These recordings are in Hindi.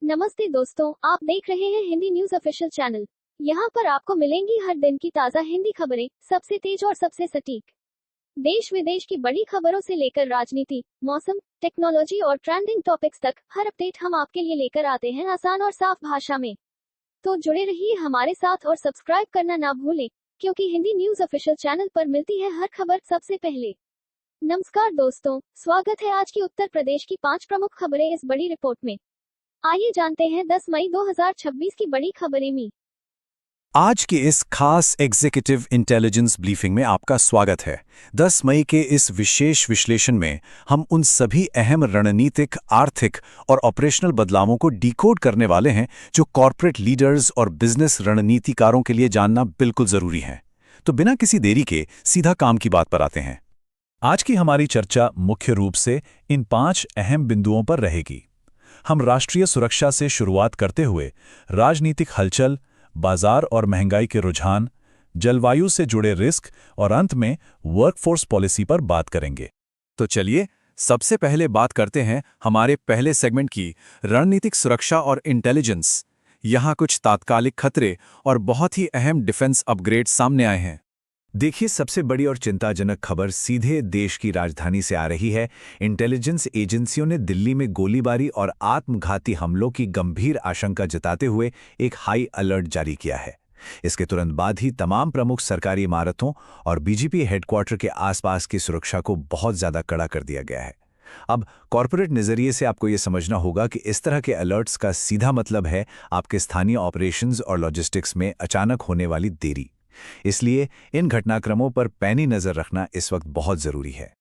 नमस्ते दोस्तों, आप देख रहे हैं हिंदी न्यूज ऑफिशियल चैनल। यहाँ पर आपको मिलेंगी हर दिन की ताज़ा हिंदी खबरें, सबसे तेज और सबसे सटीक। देश विदेश की बड़ी खबरों से लेकर राजनीति, मौसम, टेक्नोलॉजी और ट्रेंडिंग टॉपिक्स तक हर अपडेट हम आपके लिए लेकर आते हैं आसान और साफ भाषा में। तो जुड़े रहिए हमारे साथ और सब्सक्राइब करना ना भूलें, क्योंकि हिंदी न्यूज ऑफिशियल चैनल पर मिलती है हर खबर सबसे पहले। नमस्कार दोस्तों, स्वागत है आज की उत्तर प्रदेश की 5 प्रमुख खबरें इस बड़ी रिपोर्ट में। आइए जानते हैं 10 मई 2026 की बड़ी खबरें में। आज की इस खास एग्जीक्यूटिव इंटेलिजेंस ब्रीफिंग में आपका स्वागत है। 10 मई के इस विशेष विश्लेषण में हम उन सभी अहम रणनीतिक, आर्थिक और ऑपरेशनल बदलावों को डिकोड करने वाले हैं जो कॉर्पोरेट लीडर्स और बिजनेस रणनीतिकारों के लिए जानना बिल्कुल जरूरी है। तो बिना किसी देरी के सीधा काम की बात पर आते हैं। आज की हमारी चर्चा मुख्य रूप से इन 5 अहम बिंदुओं पर रहेगी। हम राष्ट्रीय सुरक्षा से शुरुआत करते हुए राजनीतिक हलचल, बाजार और महंगाई के रुझान, जलवायु से जुड़े रिस्क और अंत में वर्कफोर्स पॉलिसी पर बात करेंगे। तो चलिए सबसे पहले बात करते हैं हमारे पहले सेगमेंट की, रणनीतिक सुरक्षा और इंटेलिजेंस। यहाँ कुछ तात्कालिक खतरे और बहुत ही अहम डिफेंस अपग्रेड सामने आए हैं। देखिए, सबसे बड़ी और चिंताजनक खबर सीधे देश की राजधानी से आ रही है। इंटेलिजेंस एजेंसियों ने दिल्ली में गोलीबारी और आत्मघाती हमलों की गंभीर आशंका जताते हुए एक हाई अलर्ट जारी किया है। इसके तुरंत बाद ही तमाम प्रमुख सरकारी इमारतों और बीजेपी हेडक्वार्टर के आसपास की सुरक्षा को बहुत ज्यादा कड़ा कर दिया गया है। अब कॉर्पोरेट नजरिए से आपको ये समझना होगा कि इस तरह के अलर्ट्स का सीधा मतलब है आपके स्थानीय ऑपरेशंस और लॉजिस्टिक्स में अचानक होने वाली देरी। इसलिए इन घटनाक्रमों पर पैनी नजर रखना इस वक्त बहुत जरूरी है।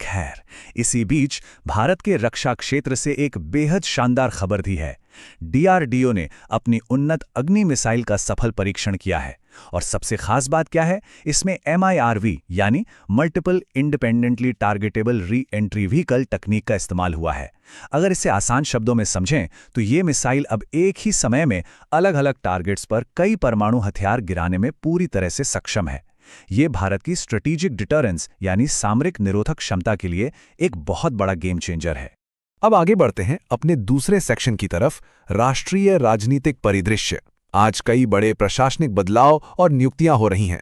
खैर, इसी बीच भारत के रक्षा क्षेत्र से एक बेहद शानदार खबर भी है। डीआरडीओ ने अपनी उन्नत अग्नि मिसाइल का सफल परीक्षण किया है। और सबसे खास बात क्या है, इसमें MIRV यानी multiple independently targetable re entry vehicle तकनीक का इस्तेमाल हुआ है। अगर इसे आसान शब्दों में समझें तो ये मिसाइल अब एक ही समय में अलग अलग टारगेट्स पर कई परमाणु हथियार गिराने में पूरी तरह से सक्षम है। ये भारत की स्ट्रेटेजिक डिटरेंस यानी सामरिक निरोधक क्षमता के लिए एक बहुत बड़ा गेम चेंजर है। अब आगे बढ़ते हैं अपने दूसरे सेक्शन की तरफ, राष्ट्रीय राजनीतिक परिदृश्य। आज कई बड़े प्रशासनिक बदलाव और नियुक्तियां हो रही हैं।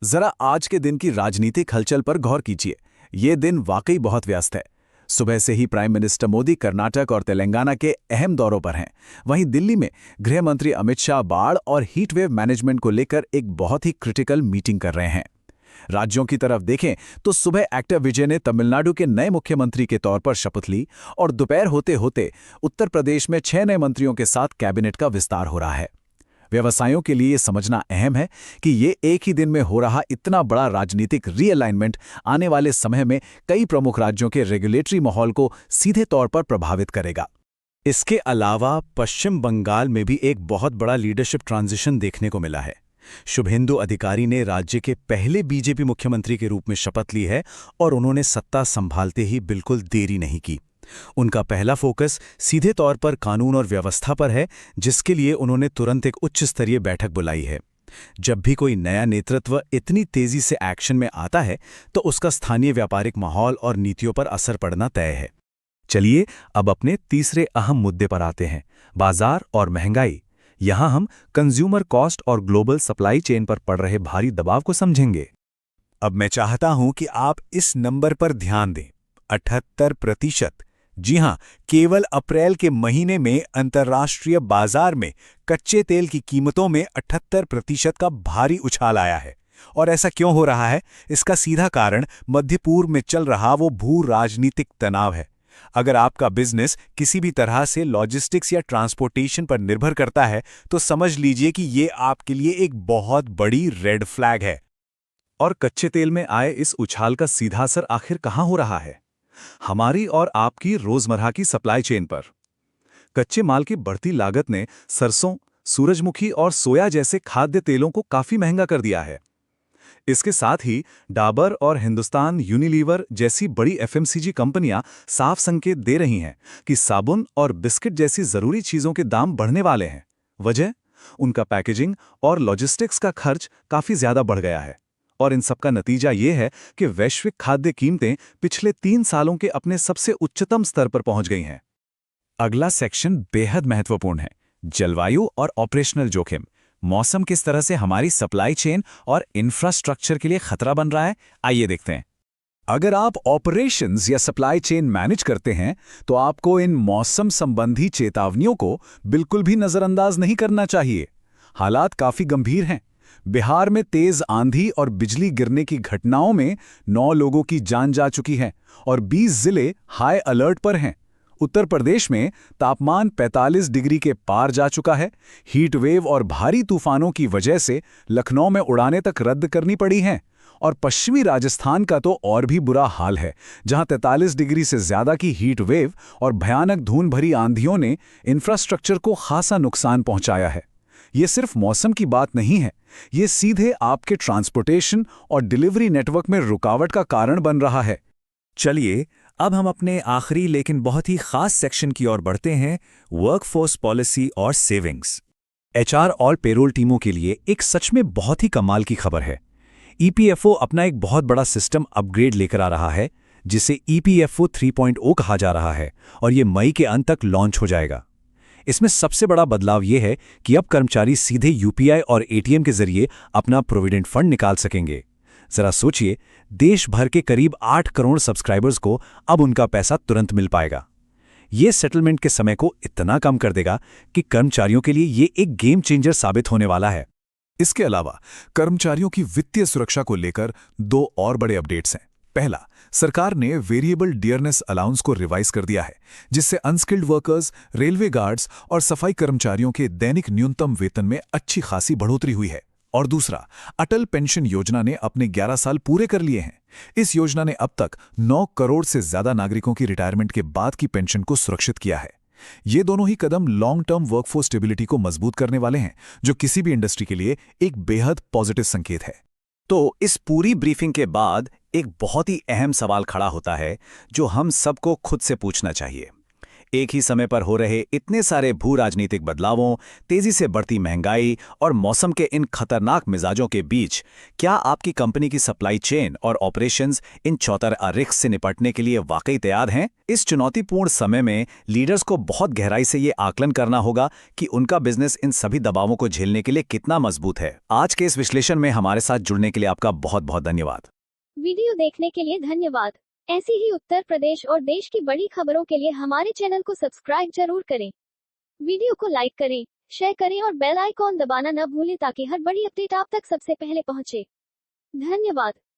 जरा आज के दिन की राजनीतिक हलचल पर गौर कीजिए। ये दिन वाकई बहुत व्यस्त है। सुबह से ही प्राइम मिनिस्टर मोदी कर्नाटक और तेलंगाना के अहम दौरों पर हैं। वहीं दिल्ली में गृह मंत्री अमित शाह बाढ़ और हीटवेव मैनेजमेंट को लेकर एक बहुत ही क्रिटिकल मीटिंग कर रहे हैं। राज्यों की तरफ देखें तो सुबह एक्टर विजय ने तमिलनाडु के नए मुख्यमंत्री के तौर पर शपथ ली और दोपहर होते होते उत्तर प्रदेश में 6 नए मंत्रियों के साथ कैबिनेट का विस्तार हो रहा है। व्यवसायों के लिए समझना अहम है कि ये एक ही दिन में हो रहा इतना बड़ा राजनीतिक रीअलाइनमेंट आने वाले समय में कई प्रमुख राज्यों के रेगुलेटरी माहौल को सीधे तौर पर प्रभावित करेगा। इसके अलावा पश्चिम बंगाल में भी एक बहुत बड़ा लीडरशिप ट्रांजिशन देखने को मिला है। शुभेंदु अधिकारी ने राज्य के पहले बीजेपी मुख्यमंत्री के रूप में शपथ ली है और उन्होंने सत्ता संभालते ही बिल्कुल देरी नहीं की। उनका पहला फोकस सीधे तौर पर कानून और व्यवस्था पर है, जिसके लिए उन्होंने तुरंत एक उच्च स्तरीय बैठक बुलाई है। जब भी कोई नया नेतृत्व इतनी तेजी से एक्शन में आता है तो उसका स्थानीय व्यापारिक माहौल और नीतियों पर असर पड़ना तय है। चलिए अब अपने तीसरे अहम मुद्दे पर आते हैं, बाजार और महंगाई। यहां हम कंज्यूमर कॉस्ट और ग्लोबल सप्लाई चेन पर पड़ रहे भारी दबाव को समझेंगे। अब मैं चाहता हूं कि आप इस नंबर पर ध्यान दें, 78%। जी हां, केवल अप्रैल के महीने में अंतर्राष्ट्रीय बाजार में कच्चे तेल की कीमतों में 78% का भारी उछाल आया है। और ऐसा क्यों हो रहा है? इसका सीधा कारण मध्य पूर्व में चल रहा वो भू राजनीतिक तनाव है। अगर आपका बिजनेस किसी भी तरह से लॉजिस्टिक्स या ट्रांसपोर्टेशन पर निर्भर करता है तो समझ लीजिए कि ये आपके लिए एक बहुत बड़ी रेड फ्लैग है। और कच्चे तेल में आए इस उछाल का सीधा असर आखिर कहां हो रहा है? हमारी और आपकी रोजमर्रा की सप्लाई चेन पर। कच्चे माल की बढ़ती लागत ने सरसों, सूरजमुखी और सोया जैसे खाद्य तेलों को काफी महंगा कर दिया है। इसके साथ ही डाबर और हिंदुस्तान यूनिलीवर जैसी बड़ी FMCG कंपनियां साफ संकेत दे रही हैं कि साबुन और बिस्किट जैसी जरूरी चीजों के दाम बढ़ने वाले हैं। वजह? उनका पैकेजिंग और लॉजिस्टिक्स का खर्च काफी ज्यादा बढ़ गया है। और इन सब का नतीजा ये है कि वैश्विक खाद्य कीमतें पिछले 3 सालों के अपने सबसे उच्चतम स्तर पर पहुंच गई हैं। अगला सेक्शन बेहद महत्वपूर्ण है, जलवायु और ऑपरेशनल जोखिम। मौसम किस तरह से हमारी सप्लाई चेन और इंफ्रास्ट्रक्चर के लिए खतरा बन रहा है, आइए देखते हैं। अगर आप ऑपरेशंस या सप्लाई चेन मैनेज करते हैं तो आपको इन मौसम संबंधी चेतावनियों को बिल्कुल भी नजरअंदाज नहीं करना चाहिए। हालात काफी गंभीर हैं। बिहार में तेज आंधी और बिजली गिरने की घटनाओं में 9 लोगों की जान जा चुकी है और 20 जिले हाई अलर्ट पर हैं। उत्तर प्रदेश में तापमान 45 डिग्री के पार जा चुका है। हीट वेव और भारी तूफानों की वजह से लखनऊ में उड़ानें तक रद्द करनी पड़ी हैं। और पश्चिमी राजस्थान का तो और भी बुरा हाल है, जहां 43 डिग्री से ज्यादा की हीट वेव और भयानक धूल भरी आंधियों ने इंफ्रास्ट्रक्चर को खासा नुकसान पहुंचाया है। ये सिर्फ मौसम की बात नहीं है, ये सीधे आपके ट्रांसपोर्टेशन और डिलीवरी नेटवर्क में रुकावट का कारण बन रहा है। चलिए अब हम अपने आखिरी लेकिन बहुत ही खास सेक्शन की ओर बढ़ते हैं, वर्कफोर्स पॉलिसी और सेविंग्स। एचआर और पेरोल टीमों के लिए एक सच में बहुत ही कमाल की खबर है। ईपीएफओ अपना एक बहुत बड़ा सिस्टम अपग्रेड लेकर आ रहा है, जिसे ईपीएफओ 3.0 कहा जा रहा है, और ये मई के अंत तक लॉन्च हो जाएगा। इसमें सबसे बड़ा बदलाव यह है कि अब कर्मचारी सीधे यूपीआई और एटीएम के जरिए अपना प्रोविडेंट फंड निकाल सकेंगे। जरा सोचिए, देश भर के करीब 8 करोड़ सब्सक्राइबर्स को अब उनका पैसा तुरंत मिल पाएगा। ये सेटलमेंट के समय को इतना कम कर देगा कि कर्मचारियों के लिए ये एक गेम चेंजर साबित होने वाला है। इसके अलावा कर्मचारियों की वित्तीय सुरक्षा को लेकर 2 और बड़े अपडेट्स हैं। पहला, सरकार ने वेरिएबल डियरनेस अलाउंस को रिवाइज कर दिया है, जिससे अनस्किल्ड वर्कर्स, रेलवे गार्ड्स और सफाई कर्मचारियों के दैनिक न्यूनतम वेतन में अच्छी खासी बढ़ोतरी हुई है। और दूसरा, अटल पेंशन योजना ने अपने 11 साल पूरे कर लिए हैं। इस योजना ने अब तक 9 करोड़ से ज्यादा नागरिकों की रिटायरमेंट के बाद की पेंशन को सुरक्षित किया है। ये दोनों ही कदम लॉन्ग टर्म वर्कफोर्स स्टेबिलिटी को मजबूत करने वाले हैं, जो किसी भी इंडस्ट्री के लिए एक बेहद पॉजिटिव संकेत है। तो इस पूरी ब्रीफिंग के बाद एक बहुत ही अहम सवाल खड़ा होता है, जो हम सबको खुद से पूछना चाहिए। एक ही समय पर हो रहे इतने सारे भू राजनीतिक बदलावों, तेजी से बढ़ती महंगाई और मौसम के इन खतरनाक मिजाजों के बीच क्या आपकी कंपनी की सप्लाई चेन और ऑपरेशंस इन चौतरफा रिस्क से निपटने के लिए वाकई तैयार हैं? इस चुनौतीपूर्ण समय में लीडर्स को बहुत गहराई से ये आकलन करना होगा कि उनका बिजनेस इन सभी दबावों को झेलने के लिए कितना मजबूत है। आज के इस विश्लेषण में हमारे साथ जुड़ने के लिए आपका बहुत बहुत धन्यवाद। वीडियो देखने के लिए धन्यवाद। ऐसी ही उत्तर प्रदेश और देश की बड़ी खबरों के लिए हमारे चैनल को सब्सक्राइब जरूर करें। वीडियो को लाइक करें, शेयर करें और बेल आइकॉन दबाना न भूलें ताकि हर बड़ी अपडेट आप तक सबसे पहले पहुंचे। धन्यवाद।